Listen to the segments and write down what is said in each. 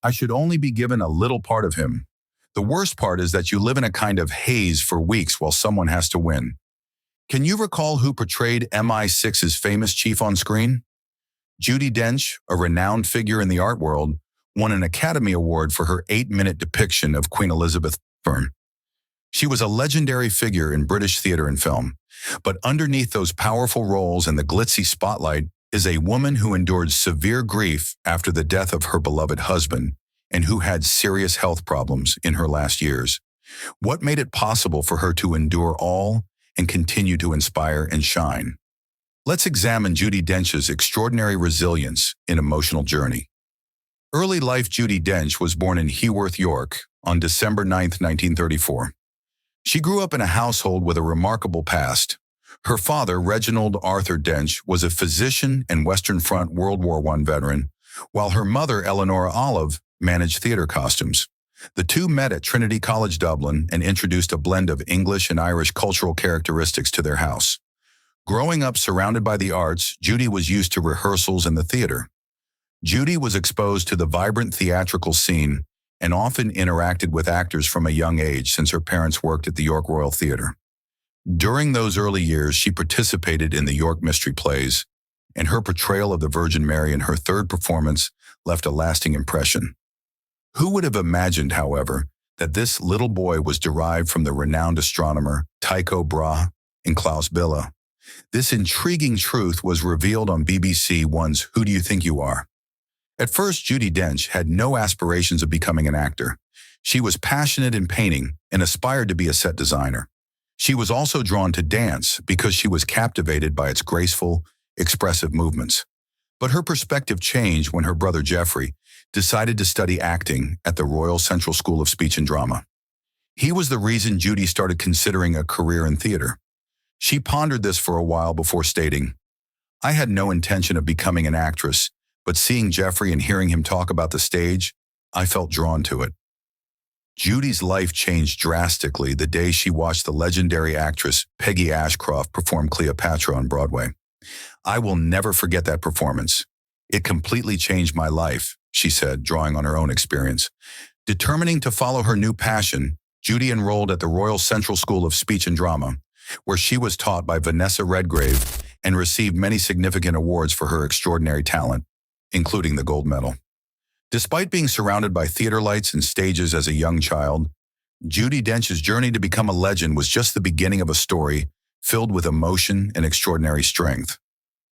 I should only be given a little part of him. The worst part is that you live in a kind of haze for weeks while someone has to win. Can you recall who portrayed MI6's famous chief on screen? Judy Dench, a renowned figure in the art world, won an Academy Award for her 8-minute depiction of Queen Elizabeth I. She was a legendary figure in British theater and film, but underneath those powerful roles and the glitzy spotlight is a woman who endured severe grief after the death of her beloved husband and who had serious health problems in her last years. What made it possible for her to endure all and continue to inspire and shine? Let's examine Judy Dench's extraordinary resilience in emotional journey. Early life. Judy Dench was born in Heworth, York, on December 9, 1934. She grew up in a household with a remarkable past. Her father, Reginald Arthur Dench, was a physician and Western Front World War I veteran, while her mother, Eleanor Olive, managed theater costumes. The two met at Trinity College, Dublin, and introduced a blend of English and Irish cultural characteristics to their house. Growing up surrounded by the arts, Judy was used to rehearsals and the theater. Judy was exposed to the vibrant theatrical scene and often interacted with actors from a young age since her parents worked at the York Royal Theatre. During those early years, she participated in the York Mystery Plays, and her portrayal of the Virgin Mary in her third performance left a lasting impression. Who would have imagined, however, that this little boy was derived from the renowned astronomer Tycho Brahe and Klaus Bille? This intriguing truth was revealed on BBC One's Who Do You Think You Are? At first, Judy Dench had no aspirations of becoming an actor. She was passionate in painting and aspired to be a set designer. She was also drawn to dance because she was captivated by its graceful, expressive movements. But her perspective changed when her brother Geoffrey decided to study acting at the Royal Central School of Speech and Drama. He was the reason Judy started considering a career in theater. She pondered this for a while before stating, "I had no intention of becoming an actress, but seeing Geoffrey and hearing him talk about the stage, I felt drawn to it." Judy's life changed drastically the day she watched the legendary actress Peggy Ashcroft perform Cleopatra on Broadway. "I will never forget that performance. It completely changed my life," she said, drawing on her own experience. Determining to follow her new passion, Judy enrolled at the Royal Central School of Speech and Drama, where she was taught by Vanessa Redgrave and received many significant awards for her extraordinary talent, including the gold medal. Despite being surrounded by theater lights and stages as a young child, Judy Dench's journey to become a legend was just the beginning of a story filled with emotion and extraordinary strength,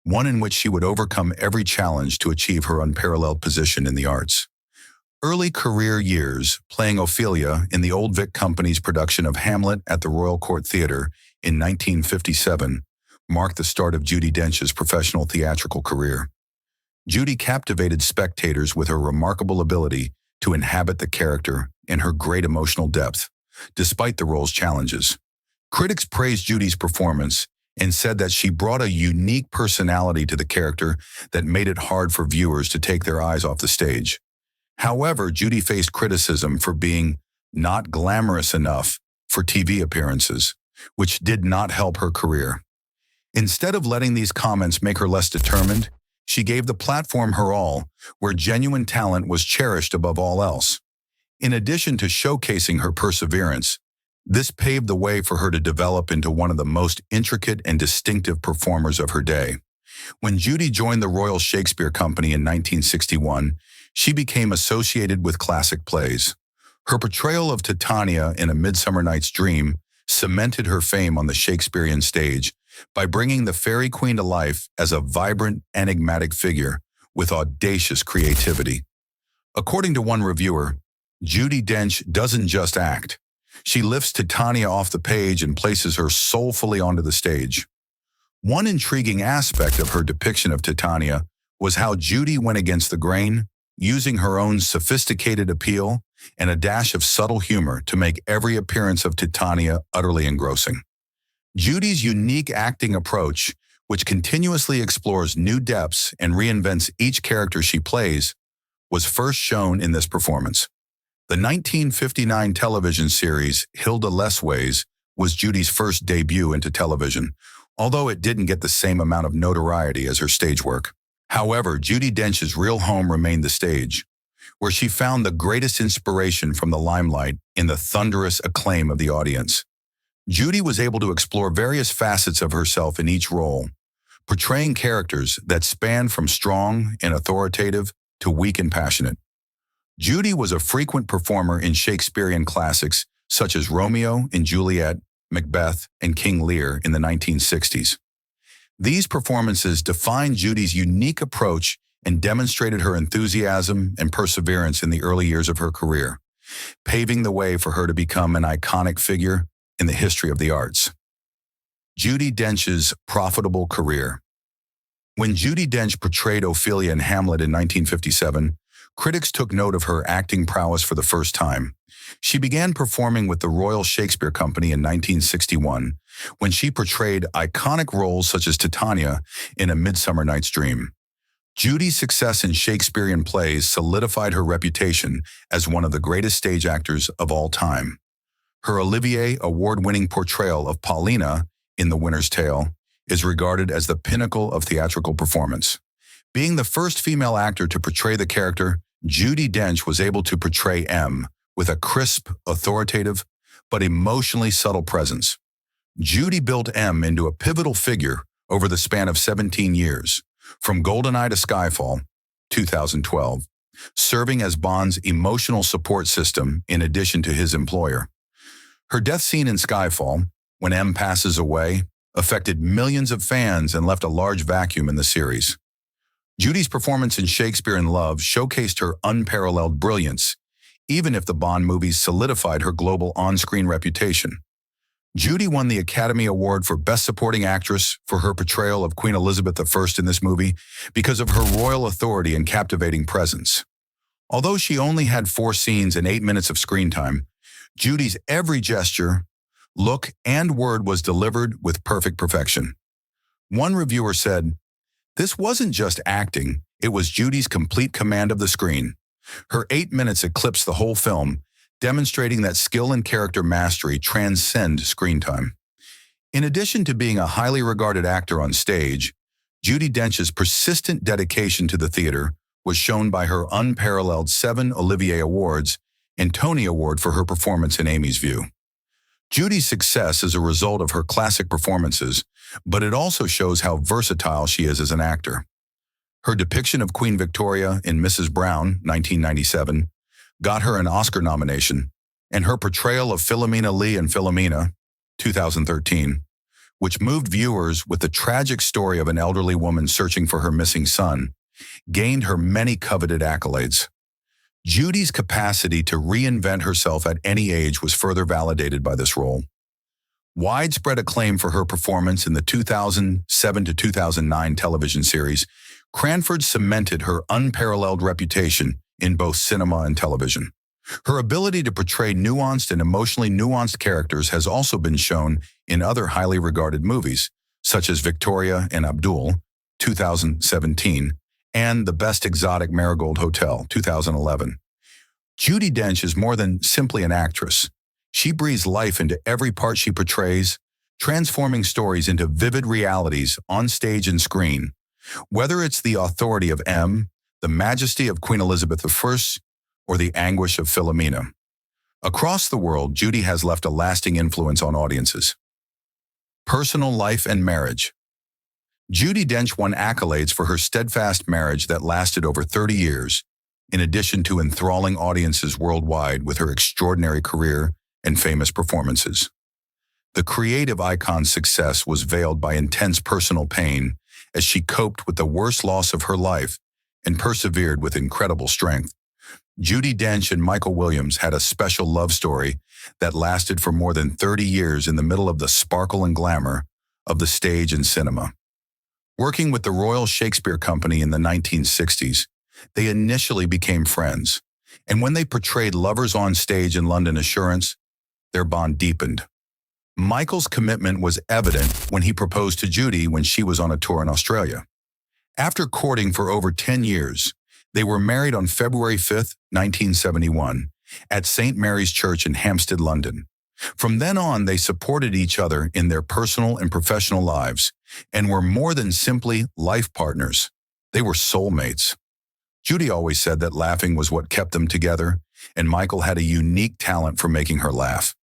one in which she would overcome every challenge to achieve her unparalleled position in the arts. Early career years, playing Ophelia in the Old Vic Company's production of Hamlet at the Royal Court Theatre in 1957, marked the start of Judy Dench's professional theatrical career. Judy captivated spectators with her remarkable ability to inhabit the character and her great emotional depth, despite the role's challenges. Critics praised Judy's performance and said that she brought a unique personality to the character that made it hard for viewers to take their eyes off the stage. However, Judy faced criticism for being not glamorous enough for TV appearances, which did not help her career. Instead of letting these comments make her less determined, she gave the platform her all, where genuine talent was cherished above all else. In addition to showcasing her perseverance, this paved the way for her to develop into one of the most intricate and distinctive performers of her day. When Judy joined the Royal Shakespeare Company in 1961, she became associated with classic plays. Her portrayal of Titania in A Midsummer Night's Dream cemented her fame on the Shakespearean stage by bringing the fairy queen to life as a vibrant, enigmatic figure with audacious creativity. According to one reviewer, Judy Dench doesn't just act. She lifts Titania off the page and places her soulfully onto the stage. One intriguing aspect of her depiction of Titania was how Judy went against the grain, using her own sophisticated appeal and a dash of subtle humor to make every appearance of Titania utterly engrossing. Judy's unique acting approach, which continuously explores new depths and reinvents each character she plays, was first shown in this performance. The 1959 television series Hilda Lessways was Judy's first debut into television, although it didn't get the same amount of notoriety as her stage work. However, Judy Dench's real home remained the stage, where she found the greatest inspiration from the limelight in the thunderous acclaim of the audience. Judy was able to explore various facets of herself in each role, portraying characters that span from strong and authoritative to weak and passionate. Judy was a frequent performer in Shakespearean classics such as Romeo and Juliet, Macbeth, and King Lear in the 1960s. These performances defined Judy's unique approach and demonstrated her enthusiasm and perseverance in the early years of her career, paving the way for her to become an iconic figure in the history of the arts. Judy Dench's profitable career. When Judy Dench portrayed Ophelia in Hamlet in 1957, critics took note of her acting prowess for the first time. She began performing with the Royal Shakespeare Company in 1961, when she portrayed iconic roles such as Titania in A Midsummer Night's Dream. Judy's success in Shakespearean plays solidified her reputation as one of the greatest stage actors of all time. Her Olivier Award-winning portrayal of Paulina in The Winter's Tale is regarded as the pinnacle of theatrical performance. Being the first female actor to portray the character, Judy Dench was able to portray M with a crisp, authoritative, but emotionally subtle presence. Judy built M into a pivotal figure over the span of 17 years, from GoldenEye to Skyfall, 2012, serving as Bond's emotional support system in addition to his employer. Her death scene in Skyfall, when M passes away, affected millions of fans and left a large vacuum in the series. Judy's performance in Shakespeare in Love showcased her unparalleled brilliance, even if the Bond movies solidified her global on-screen reputation. Judy won the Academy Award for Best Supporting Actress for her portrayal of Queen Elizabeth I in this movie because of her royal authority and captivating presence. Although she only had 4 scenes and 8 minutes of screen time, Judy's every gesture, look, and word was delivered with perfect perfection. One reviewer said, "This wasn't just acting, it was Judy's complete command of the screen." Her 8 minutes eclipsed the whole film, demonstrating that skill and character mastery transcend screen time. In addition to being a highly regarded actor on stage, Judy Dench's persistent dedication to the theater was shown by her unparalleled 7 Olivier Awards and Tony Award for her performance in Amy's View. Judy's success is a result of her classic performances, but it also shows how versatile she is as an actor. Her depiction of Queen Victoria in Mrs. Brown, 1997, got her an Oscar nomination, and her portrayal of Philomena Lee in Philomena, 2013, which moved viewers with the tragic story of an elderly woman searching for her missing son, gained her many coveted accolades. Judy's capacity to reinvent herself at any age was further validated by this role. Widespread acclaim for her performance in the 2007 to 2009 television series, Cranford cemented her unparalleled reputation in both cinema and television. Her ability to portray nuanced and emotionally nuanced characters has also been shown in other highly regarded movies, such as Victoria and Abdul, 2017, and The Best Exotic Marigold Hotel, 2011. Judi Dench is more than simply an actress. She breathes life into every part she portrays, transforming stories into vivid realities on stage and screen. Whether it's the authority of M, the majesty of Queen Elizabeth I, or the anguish of Philomena. Across the world, Judy has left a lasting influence on audiences. Personal life and marriage. Judi Dench won accolades for her steadfast marriage that lasted over 30 years, in addition to enthralling audiences worldwide with her extraordinary career and famous performances. The creative icon's success was veiled by intense personal pain as she coped with the worst loss of her life and persevered with incredible strength. Judi Dench and Michael Williams had a special love story that lasted for more than 30 years in the middle of the sparkle and glamour of the stage and cinema. Working with the Royal Shakespeare Company in the 1960s, they initially became friends, and when they portrayed lovers on stage in London Assurance, their bond deepened. Michael's commitment was evident when he proposed to Judy when she was on a tour in Australia. After courting for over 10 years, they were married on February 5, 1971, at St. Mary's Church in Hampstead, London. From then on, they supported each other in their personal and professional lives and were more than simply life partners. They were soulmates. Judy always said that laughing was what kept them together, and Michael had a unique talent for making her laugh.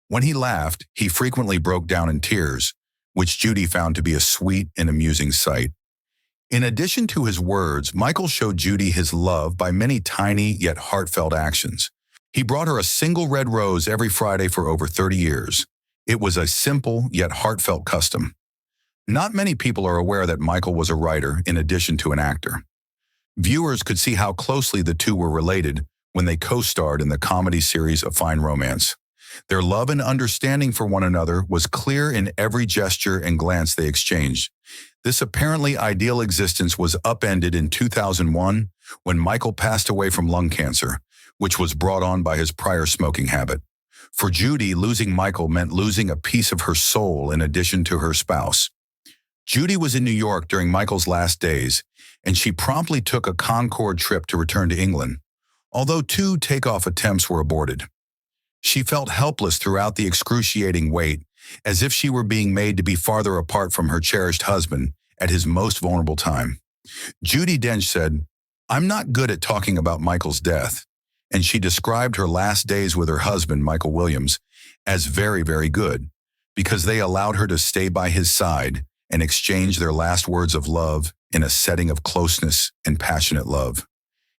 When he laughed, he frequently broke down in tears, which Judy found to be a sweet and amusing sight. In addition to his words, Michael showed Judy his love by many tiny yet heartfelt actions. He brought her a single red rose every Friday for over 30 years. It was a simple yet heartfelt custom. Not many people are aware that Michael was a writer in addition to an actor. Viewers could see how closely the two were related when they co-starred in the comedy series A Fine Romance. Their love and understanding for one another was clear in every gesture and glance they exchanged. This apparently ideal existence was upended in 2001 when Michael passed away from lung cancer, which was brought on by his prior smoking habit. For Judy, losing Michael meant losing a piece of her soul in addition to her spouse. Judy was in New York during Michael's last days, and she promptly took a Concorde trip to return to England, although 2 takeoff attempts were aborted. She felt helpless throughout the excruciating wait, as if she were being made to be farther apart from her cherished husband at his most vulnerable time. Judy Dench said, "I'm not good at talking about Michael's death," and she described her last days with her husband, Michael Williams, as very, very good, because they allowed her to stay by his side and exchange their last words of love in a setting of closeness and passionate love.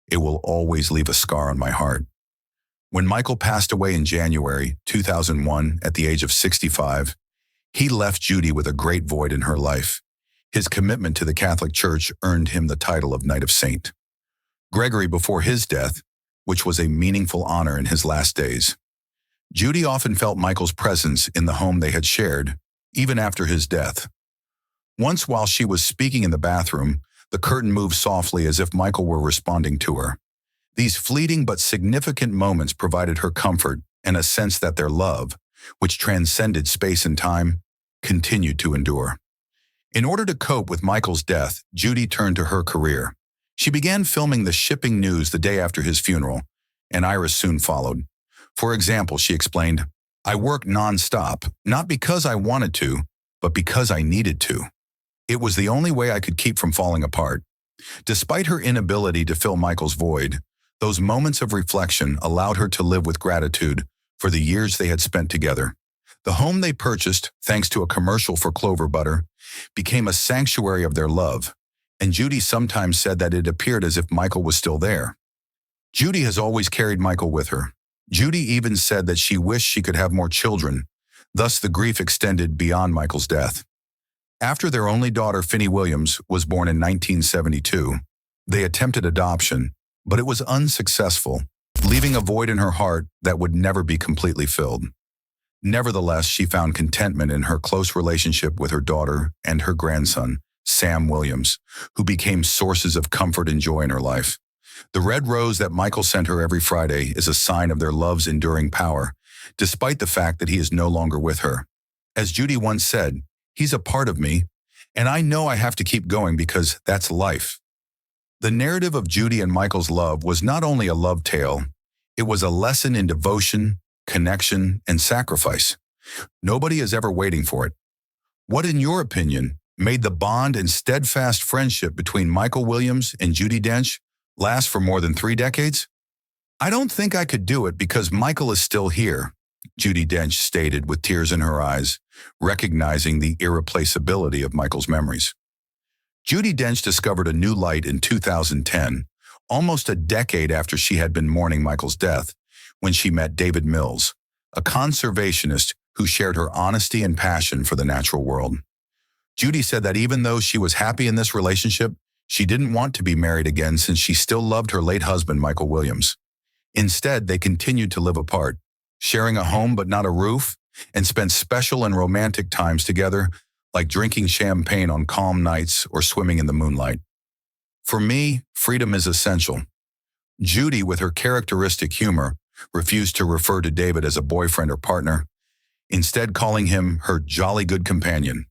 It will always leave a scar on my heart. When Michael passed away in January 2001 at the age of 65, he left Judy with a great void in her life. His commitment to the Catholic Church earned him the title of Knight of Saint Gregory before his death, which was a meaningful honor in his last days. Judy often felt Michael's presence in the home they had shared, even after his death. Once while she was speaking in the bathroom, the curtain moved softly as if Michael were responding to her. These fleeting but significant moments provided her comfort and a sense that their love, which transcended space and time, continued to endure. In order to cope with Michael's death, Judy turned to her career. She began filming the shipping news the day after his funeral, and Iris soon followed. For example, she explained, "I worked nonstop, not because I wanted to, but because I needed to. It was the only way I could keep from falling apart." Despite her inability to fill Michael's void, those moments of reflection allowed her to live with gratitude for the years they had spent together. The home they purchased, thanks to a commercial for Clover Butter, became a sanctuary of their love, and Judy sometimes said that it appeared as if Michael was still there. Judy has always carried Michael with her. Judy even said that she wished she could have more children, thus the grief extended beyond Michael's death. After their only daughter, Finney Williams, was born in 1972, they attempted adoption, but it was unsuccessful, leaving a void in her heart that would never be completely filled. Nevertheless, she found contentment in her close relationship with her daughter and her grandson, Sam Williams, who became sources of comfort and joy in her life. The red rose that Michael sent her every Friday is a sign of their love's enduring power, despite the fact that he is no longer with her. As Judy once said, "He's a part of me, and I know I have to keep going because that's life." The narrative of Judy and Michael's love was not only a love tale, it was a lesson in devotion, connection, and sacrifice. Nobody is ever waiting for it. What, in your opinion, made the bond and steadfast friendship between Michael Williams and Judy Dench last for more than 3 decades? "I don't think I could do it because Michael is still here," Judy Dench stated with tears in her eyes, recognizing the irreplaceability of Michael's memories. Judy Dench discovered a new light in 2010, almost a decade after she had been mourning Michael's death, when she met David Mills, a conservationist who shared her honesty and passion for the natural world. Judy said that even though she was happy in this relationship, she didn't want to be married again since she still loved her late husband, Michael Williams. Instead, they continued to live apart, sharing a home but not a roof, and spent special and romantic times together, like drinking champagne on calm nights or swimming in the moonlight. For me, freedom is essential. Judy, with her characteristic humor, refused to refer to David as a boyfriend or partner, instead calling him her jolly good companion.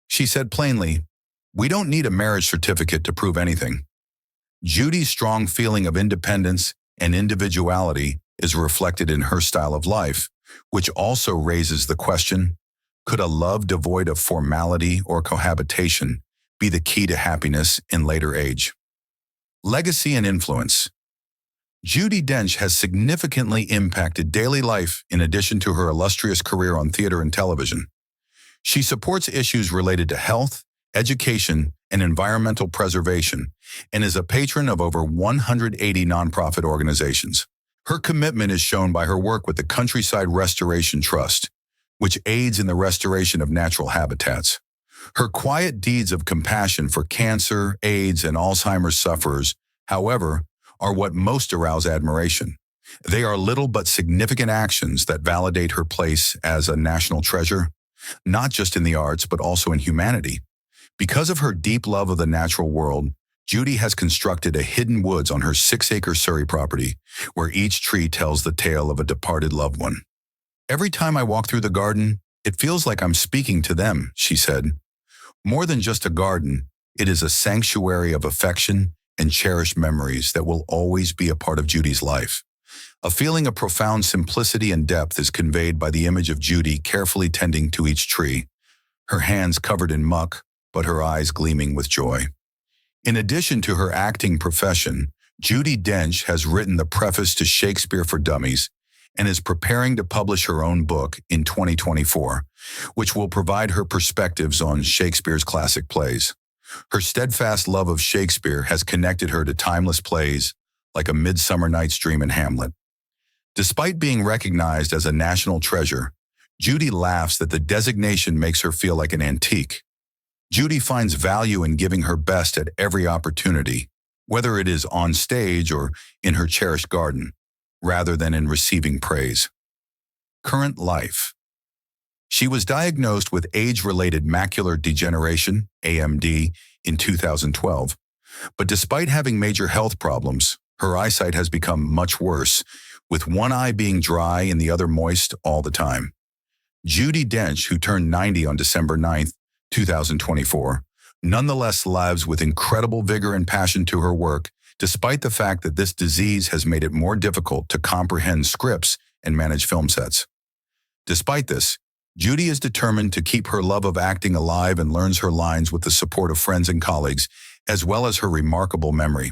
She said plainly, "We don't need a marriage certificate to prove anything." Judy's strong feeling of independence and individuality is reflected in her style of life, which also raises the question, could a love devoid of formality or cohabitation be the key to happiness in later age? Legacy and influence. Judy Dench has significantly impacted daily life in addition to her illustrious career on theater and television. She supports issues related to health, education, and environmental preservation, and is a patron of over 180 nonprofit organizations. Her commitment is shown by her work with the Countryside Restoration Trust, which aids in the restoration of natural habitats. Her quiet deeds of compassion for cancer, AIDS, and Alzheimer's sufferers, however, are what most arouse admiration. They are little but significant actions that validate her place as a national treasure, not just in the arts but also in humanity. Because of her deep love of the natural world, Judy has constructed a hidden woods on her 6-acre Surrey property, where each tree tells the tale of a departed loved one. "Every time I walk through the garden, it feels like I'm speaking to them," she said. More than just a garden, it is a sanctuary of affection and cherished memories that will always be a part of Judy's life. A feeling of profound simplicity and depth is conveyed by the image of Judy carefully tending to each tree, her hands covered in muck, but her eyes gleaming with joy. In addition to her acting profession, Judy Dench has written the preface to Shakespeare for Dummies and is preparing to publish her own book in 2024, which will provide her perspectives on Shakespeare's classic plays. Her steadfast love of Shakespeare has connected her to timeless plays like A Midsummer Night's Dream and Hamlet. Despite being recognized as a national treasure, Judy laughs that the designation makes her feel like an antique. Judy finds value in giving her best at every opportunity, whether it is on stage or in her cherished garden, rather than in receiving praise. Current life. She was diagnosed with age-related macular degeneration, AMD, in 2012, but despite having major health problems, her eyesight has become much worse, with one eye being dry and the other moist all the time. Judy Dench, who turned 90 on December 9th, 2024, nonetheless lives with incredible vigor and passion to her work, despite the fact that this disease has made it more difficult to comprehend scripts and manage film sets. Despite this, Judy is determined to keep her love of acting alive and learns her lines with the support of friends and colleagues, as well as her remarkable memory.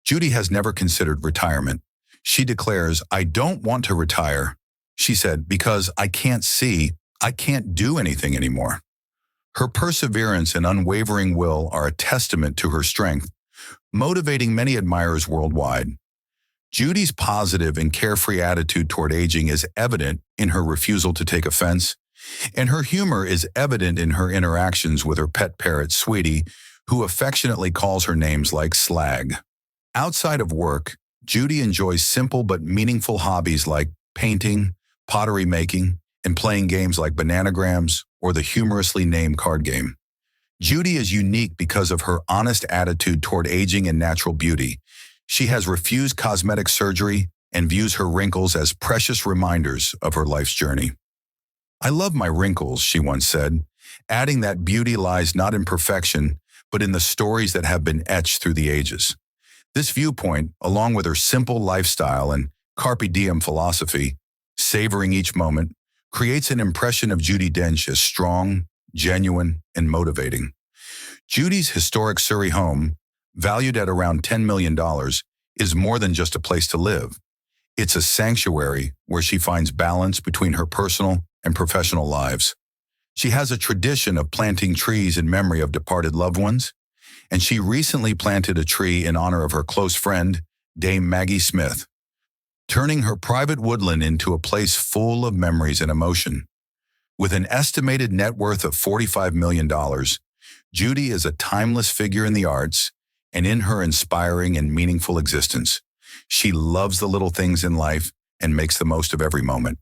Judy has never considered retirement. She declares, "I don't want to retire," she said, "because I can't do anything anymore." Her perseverance and unwavering will are a testament to her strength, motivating many admirers worldwide. Judy's positive and carefree attitude toward aging is evident in her refusal to take offense, and her humor is evident in her interactions with her pet parrot, Sweetie, who affectionately calls her names like Slag. Outside of work, Judy enjoys simple but meaningful hobbies like painting, pottery making, and playing games like Bananagrams or the humorously named card game. Judy is unique because of her honest attitude toward aging and natural beauty. She has refused cosmetic surgery and views her wrinkles as precious reminders of her life's journey. "I love my wrinkles," she once said, adding that beauty lies not in perfection, but in the stories that have been etched through the ages. This viewpoint, along with her simple lifestyle and carpe diem philosophy, savoring each moment, creates an impression of Judy Dench as strong, genuine, and motivating. Judy's historic Surrey home, valued at around $10 million, is more than just a place to live. It's a sanctuary where she finds balance between her personal and professional lives. She has a tradition of planting trees in memory of departed loved ones, and she recently planted a tree in honor of her close friend, Dame Maggie Smith, turning her private woodland into a place full of memories and emotion. With an estimated net worth of $45 million, Judy is a timeless figure in the arts and in her inspiring and meaningful existence. She loves the little things in life and makes the most of every moment.